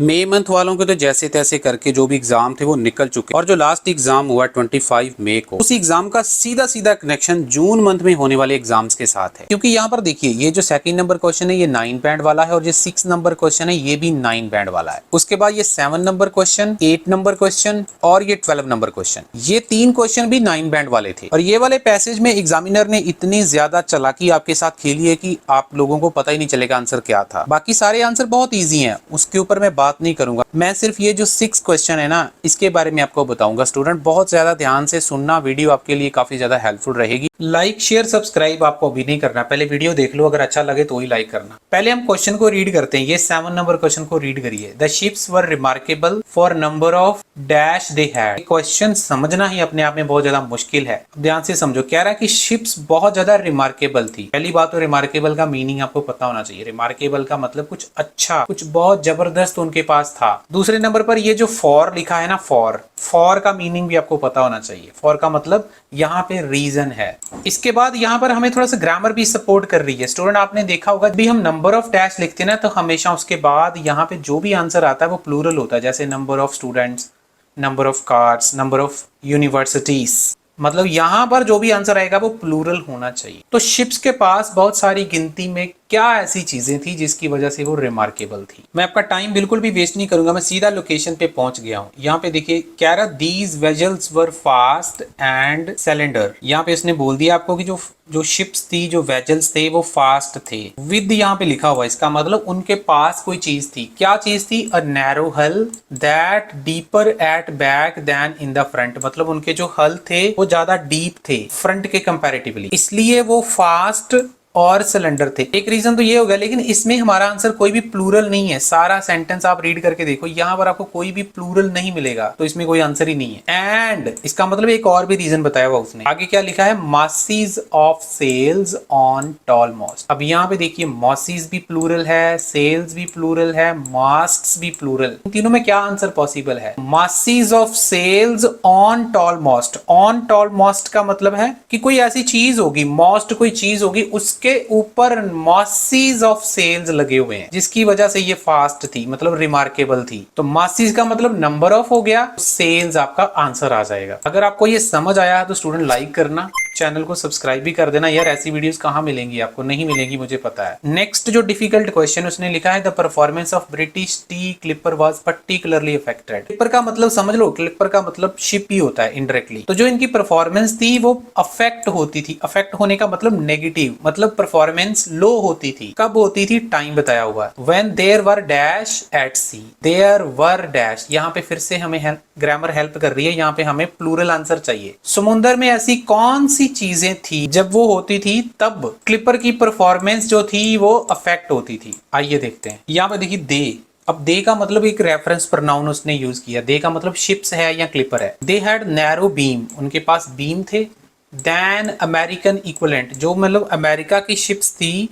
मई month वालों के तो जैसे तैसे करके जो भी एग्जाम थे वो निकल चुके और जो लास्ट एग्जाम हुआ 25 मई को, उस एग्जाम का सीधा सीधा कनेक्शन जून मंथ में होने वाले एग्जाम्स के साथ है। क्योंकि यहाँ पर देखिए ये जो सेकंड नंबर क्वेश्चन है ये 9 बैंड वाला है और जो 6 नंबर क्वेश्चन है ये भी 9 बैंड वाला है। उसके बाद ये 7 नंबर क्वेश्चन, 8 नंबर क्वेश्चन और ये 12 नंबर क्वेश्चन, ये 3 क्वेश्चन भी 9 बैंड वाले थे। और ये वाले पैसेज में एग्जामिनर ने इतनी ज्यादा चालाकी आपके साथ खेली है कि आप लोगों को पता ही नहीं चलेगा आंसर क्या था। बाकी सारे आंसर बहुत ईजी है, उसके ऊपर मैं बात नहीं करूंगा। मैं सिर्फ ये जो 6 क्वेश्चन है ना इसके बारे में आपको बताऊंगा। स्टूडेंट बहुत ज्यादा ध्यान से सुनना, वीडियो आपके लिए काफी ज्यादा हेल्पफुल रहेगी। लाइक शेयर सब्सक्राइब आपको अभी नहीं करना, पहले वीडियो देख लो, अगर अच्छा लगे तो ही लाइक करना। पहले हम क्वेश्चन को रीड करते हैं। ये 7 नंबर क्वेश्चन को रीड करिए। The ships were remarkable for number of dash they had. Question समझना ही अपने आप में बहुत ज्यादा मुश्किल है, ध्यान से समझो। कह रहा है कि शिप्स बहुत ज्यादा रिमार्केबल थी। पहली बात तो रिमार्केबल का मीनिंग आपको पता होना चाहिए। रिमार्केबल का मतलब कुछ अच्छा, कुछ बहुत जबरदस्त उनके पास था। दूसरे नंबर पर ये जो फॉर लिखा है ना, फॉर का मीनिंग भी आपको पता होना चाहिए। फॉर का मतलब यहाँ पे रीजन है। इसके बाद यहाँ पर हमें थोड़ा सा ग्रामर भी सपोर्ट कर रही है। स्टूडेंट आपने देखा होगा भी हम नंबर ऑफ डैश लिखते हैं ना तो हमेशा उसके बाद यहाँ पे जो भी आंसर आता है वो प्लूरल होता है। जैसे number of students, number of cars, number of universities, मतलब यहाँ पर जो भी आंसर आएगा वो प्लूरल होना चाहिए। तो शिप्स के पास बहुत सारी गिनती में क्या ऐसी चीजें थी जिसकी वजह से वो रिमार्केबल थी। मैं आपका टाइम बिल्कुल भी वेस्ट नहीं करूंगा, मैं सीधा लोकेशन पे पहुंच गया हूँ। यहाँ पे देखिए कह रहा these vessels were fast and cylinder. यहाँ पे इसने बोल दिया आपको कि जो शिप्स थी, जो वेजल्स थे वो फास्ट थे। विद यहाँ पे लिखा हुआ, इसका मतलब उनके पास कोई चीज थी। क्या चीज थी? A narrow hull that deeper at back than in the front. मतलब उनके जो हल थे वो ज्यादा डीप थे फ्रंट के कंपैरेटिवली, इसलिए वो फास्ट और सिलेंडर थे। एक रीजन तो ये होगा, लेकिन इसमें हमारा आंसर कोई भी प्लूरल नहीं है। सारा सेंटेंस आप रीड करके देखो, यहाँ पर आपको कोई भी प्लूरल नहीं मिलेगा, तो इसमें कोई आंसर ही नहीं है। एंड इसका मतलब एक और भी रीजन बताया हुआ उसने। आगे क्या लिखा है? Masses of sails on tall masts. अब यहाँ पे देखिए मॉसीज भी प्लूरल है, सेल्स भी प्लूरल है, मास्ट्स भी प्लूरल। इन तीनों में क्या आंसर पॉसिबल है? Masses of sails on tall masts. On tall masts का मतलब है कि कोई ऐसी चीज होगी, मॉस्ट कोई चीज होगी, उसके ऊपर मासीज ऑफ सेल्स लगे हुए हैं, जिसकी वजह से ये फास्ट थी, मतलब रिमार्केबल थी। तो मासीज का मतलब नंबर ऑफ हो गया, सेल्स आपका आंसर आ जाएगा। अगर आपको ये समझ आया है तो स्टूडेंट लाइक करना, चैनल को सब्सक्राइब भी कर देना। यार ऐसी वीडियोस कहाँ मिलेंगी आपको? नहीं मिलेंगी, मुझे पता है। नेक्स्ट जो डिफिकल्ट क्वेश्चन उसने लिखा है, the performance of British T clipper was particularly affected. Clipper का मतलब समझ लो, क्लिपर का मतलब शिप ही होता है इनडायरेक्टली। तो जो इनकी परफॉर्मेंस थी वो अफेक्ट होती थी। अफेक्ट होने का मतलब नेगेटिव, मतलब परफॉर्मेंस लो होती थी। कब होती थी? टाइम बताया हुआ है। When there were dash at sea, there were dash. यहाँ पे फिर से हमें ग्रामर हेल्प कर रही है। यहाँ पे हमें प्लूरल आंसर चाहिए। समुद्र में ऐसी कौन सी चीजें थी जब वो होती थी तब क्लिपर की परफॉर्मेंस जो थी वो अफेक्ट होती थी? आइए देखते हैं। यहाँ पे देखिए दे। अब दे का मतलब एक रेफरेंस प्रोनाउन उसने यूज किया। दे का मतलब शिप्स है या क्लिपर है। दे हैड नैरो बीम, उनके पास बीम थे। देन अमेरिकन इक्विवेलेंट, जो मतलब अमेरिका की शिप्स थी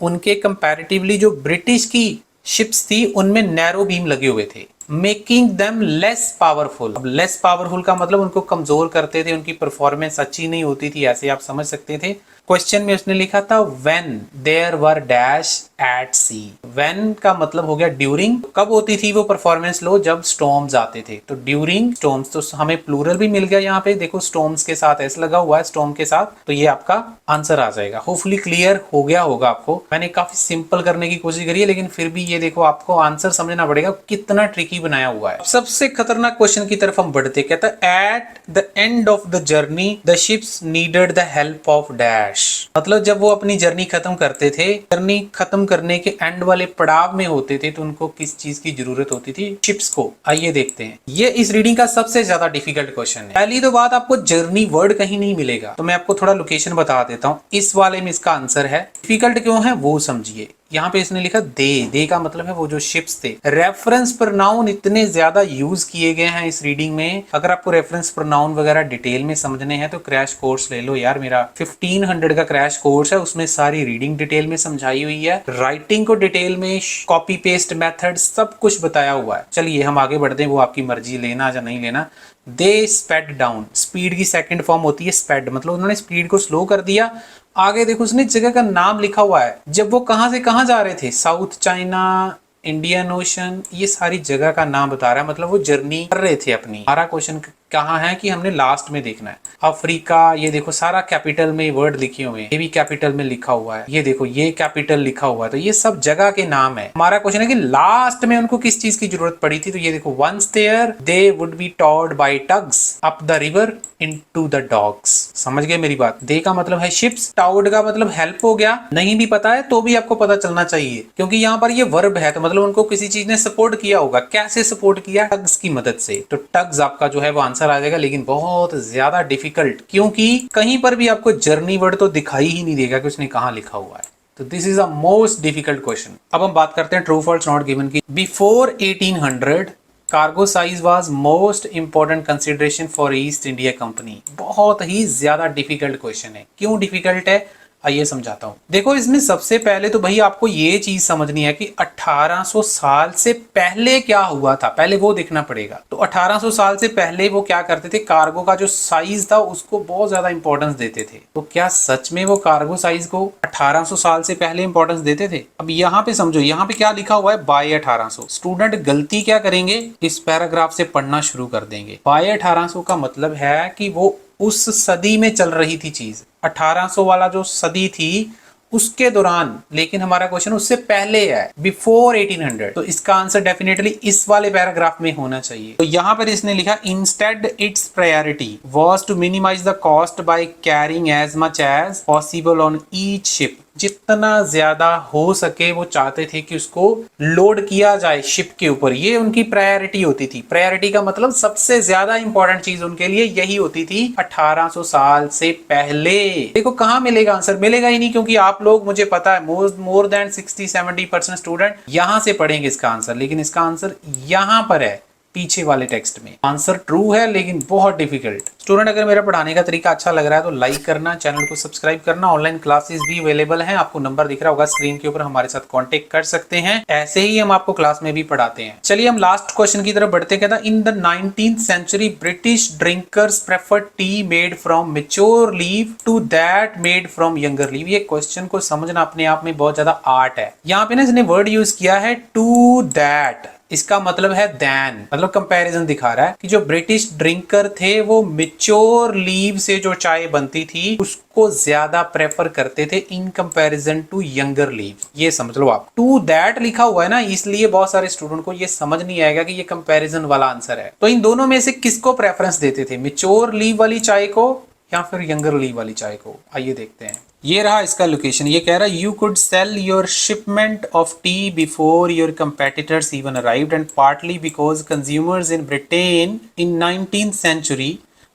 उनके कंपैरेटिवली जो ब्रिटिश की शिप्स थी उनमें नैरो बीम लगे हुए थे। Making them less powerful. अब लेस पावरफुल का मतलब उनको कमजोर करते थे, उनकी परफॉर्मेंस अच्छी नहीं होती थी, ऐसे आप समझ सकते थे। क्वेश्चन में उसने लिखा था when there were dash at sea. When का मतलब हो गया ड्यूरिंग। कब होती थी वो परफॉर्मेंस लो? जब स्टॉर्म्स आते थे। तो ड्यूरिंग स्टॉर्म्स, तो हमें प्लूरल भी मिल गया। यहाँ पे देखो स्टॉर्म्स के साथ एस लगा हुआ है, स्टॉर्म के साथ, तो ये आपका आंसर आ जाएगा। होपफुली क्लियर हो गया होगा आपको। मैंने काफी सिंपल करने की कोशिश करी है, लेकिन फिर भी ये देखो आपको आंसर समझना पड़ेगा कितना ट्रिकी बनाया हुआ है। सबसे खतरनाक क्वेश्चन की तरफ हम बढ़ते। कहता है at the end of the journey the ships needed the help of dash. मतलब जब वो अपनी जर्नी खत्म करते थे, जर्नी खत्म करने के एंड वाले पड़ाव में होते थे, तो उनको किस चीज की जरूरत होती थी? शिप्स को। आइए देखते हैं। ये इस रीडिंग का सबसे ज्यादा डिफिकल्ट क्वेश्चन है। पहली तो बात, आपको जर्नी वर्ड कहीं नहीं मिलेगा, तो मैं आपको थोड़ा लोकेशन बता देता हूँ। इस वाले में इसका आंसर है। डिफिकल्ट क्यों है वो समझिए। यहाँ पे इसने लिखा दे। दे का मतलब है वो जो शिप्स थे। रेफरेंस प्रोनाउन इतने ज्यादा यूज किए गए हैं इस रीडिंग में। अगर आपको रेफरेंस प्रोनाउन वगैरह डिटेल में समझने हैं तो क्रैश कोर्स ले लो यार। मेरा 1500 का क्रैश कोर्स है, उसमें सारी रीडिंग डिटेल में समझाई हुई है, राइटिंग को डिटेल में, कॉपी पेस्ट मेथड सब कुछ बताया हुआ है। चलिए हम आगे बढ़ते हैं, वो आपकी मर्जी लेना या नहीं लेना। दे स्पेड डाउन। स्पीड की सेकंड फॉर्म होती है स्पेड, मतलब उन्होंने स्पीड को स्लो कर दिया। आगे देखो उसने जगह का नाम लिखा हुआ है। जब वो कहां से कहां जा रहे थे? साउथ चाइना इंडियन ओशन, ये सारी जगह का नाम बता रहा है, मतलब वो जर्नी कर रहे थे अपनी। हमारा क्वेश्चन कहाँ है कि हमने लास्ट में देखना है। अफ्रीका, ये देखो सारा कैपिटल में वर्ड लिखे हुए हैं, ये भी कैपिटल में लिखा हुआ है, ये देखो ये कैपिटल लिखा हुआ है, तो ये सब जगह के नाम है। हमारा क्वेश्चन है कि लास्ट में उनको किस चीज की जरूरत पड़ी थी, तो ये देखो once there they would be towed by tugs up the river into the docks. समझ गए मेरी बात? दे का मतलब है शिप्स, टाउड का मतलब हेल्प हो गया। नहीं भी पता है तो भी आपको पता चलना चाहिए, क्योंकि यहाँ पर ये वर्ब है, तो मतलब उनको किसी चीज ने सपोर्ट किया होगा। कैसे सपोर्ट किया? टग्स की मदद से। तो टग्स आपका जो है वो आंसर आ जाएगा, लेकिन बहुत ज्यादा डिफिकल्ट, क्योंकि कहीं पर भी आपको जर्नी वर्ड तो दिखाई ही नहीं देगा कि उसने कहाँ लिखा हुआ है। तो this is a most difficult question. अब हम बात करते हैं ट्रू फॉल्स नॉट गिवन की। Before 1800 cargo size was most important consideration for east India company. बहुत ही ज्यादा डिफिकल्ट क्वेश्चन है। क्यों डिफिकल्ट है आइए समझाता हूं। देखो इसमें सबसे पहले तो भाई आपको ये चीज समझनी है कि 1800 साल से पहले क्या हुआ था, पहले वो देखना पड़ेगा। तो 1800 साल से पहले वो क्या करते थे, कार्गो का जो साइज था उसको बहुत ज्यादा इंपॉर्टेंस देते थे। तो क्या सच में वो कार्गो साइज को 1800 साल से पहले इंपॉर्टेंस देते थे? अब यहाँ पे समझो, यहाँ पे क्या लिखा हुआ है, बाय 1800। स्टूडेंट गलती क्या करेंगे, इस पैराग्राफ से पढ़ना शुरू कर देंगे। बाय 1800 का मतलब है कि वो उस सदी में चल रही थी चीज, 1800 वाला जो सदी थी उसके दौरान। लेकिन हमारा क्वेश्चन उससे पहले है, बिफोर 1800। तो इसका आंसर डेफिनेटली इस वाले पैराग्राफ में होना चाहिए। तो यहां पर इसने लिखा instead its priority was to minimise the cost by carrying as much as possible on each ship. जितना ज्यादा हो सके वो चाहते थे कि उसको लोड किया जाए शिप के ऊपर, ये उनकी प्रायोरिटी होती थी। प्रायोरिटी का मतलब सबसे ज्यादा इंपॉर्टेंट चीज उनके लिए यही होती थी 1800 साल से पहले। देखो कहां मिलेगा आंसर, मिलेगा ही नहीं, क्योंकि आप लोग, मुझे पता है मोर देन 60-70% स्टूडेंट यहां से पढ़ेंगे इसका आंसर, लेकिन इसका आंसर यहां पर है पीछे वाले टेक्स्ट में। आंसर ट्रू है लेकिन बहुत डिफिकल्ट। स्टूडेंट अगर मेरा पढ़ाने का तरीका अच्छा लग रहा है तो लाइक करना, चैनल को सब्सक्राइब करना। ऑनलाइन क्लासेस भी अवेलेबल हैं, आपको नंबर दिख रहा होगा स्क्रीन के ऊपर, हमारे साथ कांटेक्ट कर सकते हैं। ऐसे ही हम आपको क्लास में भी पढ़ाते हैं। चलिए हम लास्ट क्वेश्चन की तरफ बढ़ते हैं। कहता in the 19th century British drinkers preferred tea made from mature leaf to that made from younger leaf. ये क्वेश्चन को समझना अपने आप में बहुत ज्यादा आर्ट है। यहाँ पे ना इसने वर्ड यूज किया है टू दैट, इसका मतलब है दैन, मतलब कंपैरिजन दिखा रहा है कि जो ब्रिटिश ड्रिंकर थे वो मैच्योर लीव से जो चाय बनती थी उसको ज्यादा प्रेफर करते थे in comparison to younger leaf. ये समझ लो आप, टू दैट लिखा हुआ है ना, इसलिए बहुत सारे स्टूडेंट को ये समझ नहीं आएगा कि ये कंपैरिजन वाला आंसर है। तो इन दोनों में से किसको प्रेफरेंस देते थे, मैच्योर लीव वाली चाय को या फिर यंगर लीव वाली चाय को? आइए देखते हैं। ये रहा इसका लोकेशन। ये कह रहा है you could sell your shipment of tea before your competitors even arrived and partly because consumers in Britain in 19th century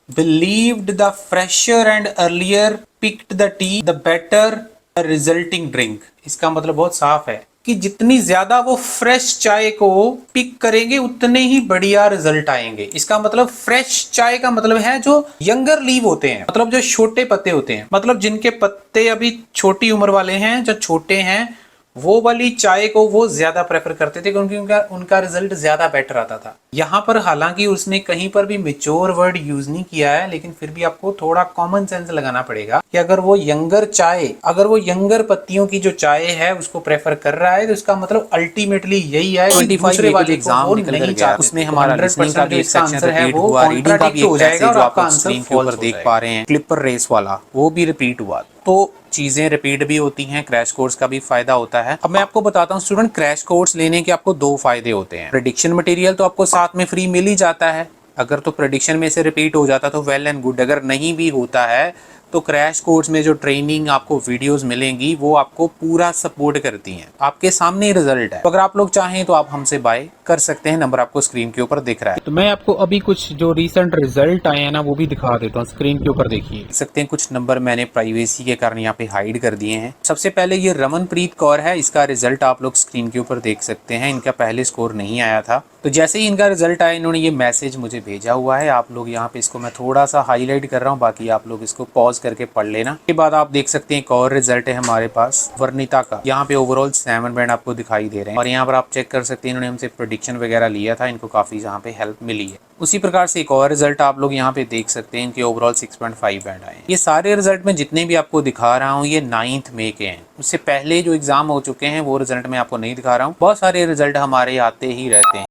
believed the fresher and earlier picked the tea the better the resulting drink। इसका मतलब बहुत साफ है कि जितनी ज्यादा वो fresh चाय को पिक करेंगे उतने ही बढ़िया रिजल्ट आएंगे। इसका मतलब फ्रेश चाय का मतलब है जो यंगर लीव होते हैं, मतलब जो छोटे पत्ते होते हैं, मतलब जिनके पत्ते अभी छोटी उम्र वाले हैं, जो छोटे हैं, वो वाली चाय को वो ज्यादा प्रेफर करते थे क्योंकि उनका रिजल्ट ज्यादा बेटर आता था। यहाँ पर हालांकि उसने कहीं पर भी मैच्योर वर्ड यूज नहीं किया है, लेकिन फिर भी आपको थोड़ा कॉमन सेंस लगाना पड़ेगा कि अगर वो यंगर चाय, अगर वो यंगर पत्तियों की जो चाय है उसको प्रेफर कर रहा है तो इसका मतलब अल्टीमेटली यही है कि दूसरे वाले एग्जाम निकल कर गया उसमें हमारा लिसनिंग का भी आंसर है वो कॉन्ट्राडिक्ट हो जाएगा और आपका आंसर फॉल्स देख पा रहे हैं। क्लिपर रेस वाला वो भी रिपीट हुआ, तो चीजें रिपीट भी होती हैं। क्रैश कोर्स का भी फायदा होता है। अब मैं आपको बताता हूँ स्टूडेंट, क्रैश कोर्स लेने के आपको दो फायदे होते हैं। प्रेडिक्शन मटेरियल तो आपको साथ में फ्री मिल ही जाता है, अगर तो प्रेडिक्शन में से रिपीट हो जाता तो वेल एंड गुड, अगर नहीं भी होता है तो क्रैश कोर्स में जो ट्रेनिंग आपको वीडियोस मिलेंगी वो आपको पूरा सपोर्ट करती हैं, आपके सामने रिजल्ट है। तो अगर आप लोग चाहें तो आप हमसे बाय कर सकते हैं, नंबर आपको स्क्रीन के ऊपर दिख रहा है। तो मैं आपको अभी कुछ जो रिसेंट रिजल्ट आए हैं ना वो भी दिखा देता हूँ, स्क्रीन के ऊपर देखिए। देख सकते हैं कुछ नंबर मैंने प्राइवेसी के कारण यहाँ पे हाइड कर दिए हैं। सबसे पहले ये रमनप्रीत कौर है, इसका रिजल्ट आप लोग स्क्रीन के ऊपर देख सकते हैं। इनका पहले स्कोर नहीं आया था, तो जैसे ही इनका रिजल्ट आया इन्होंने ये मैसेज मुझे भेजा हुआ है। आप लोग यहाँ पे इसको मैं थोड़ा सा हाईलाइट कर रहा हूँ, बाकी आप लोग इसको पॉज पॉज करके पढ़ लेना। के बाद आप देख सकते हैं एक और रिजल्ट है हमारे पास वर्णिता का। यहाँ पे ओवरऑल 7 बैंड आपको दिखाई दे रहे हैं और यहाँ पर आप चेक कर सकते हैं इन्होंने हमसे प्रेडिक्शन वगैरह लिया था, इनको काफी यहाँ पे हेल्प मिली है। उसी प्रकार से एक और रिजल्ट आप लोग यहाँ पे देख सकते हैं, इनके ओवरऑल 6.5 बैंड आए। ये सारे रिजल्ट में जितने भी आपको दिखा रहा हूँ ये 9 मई के हैं। उससे पहले जो एग्जाम हो चुके हैं वो रिजल्ट मैं आपको नहीं दिखा रहा हूँ। बहुत सारे रिजल्ट हमारे आते ही रहते हैं।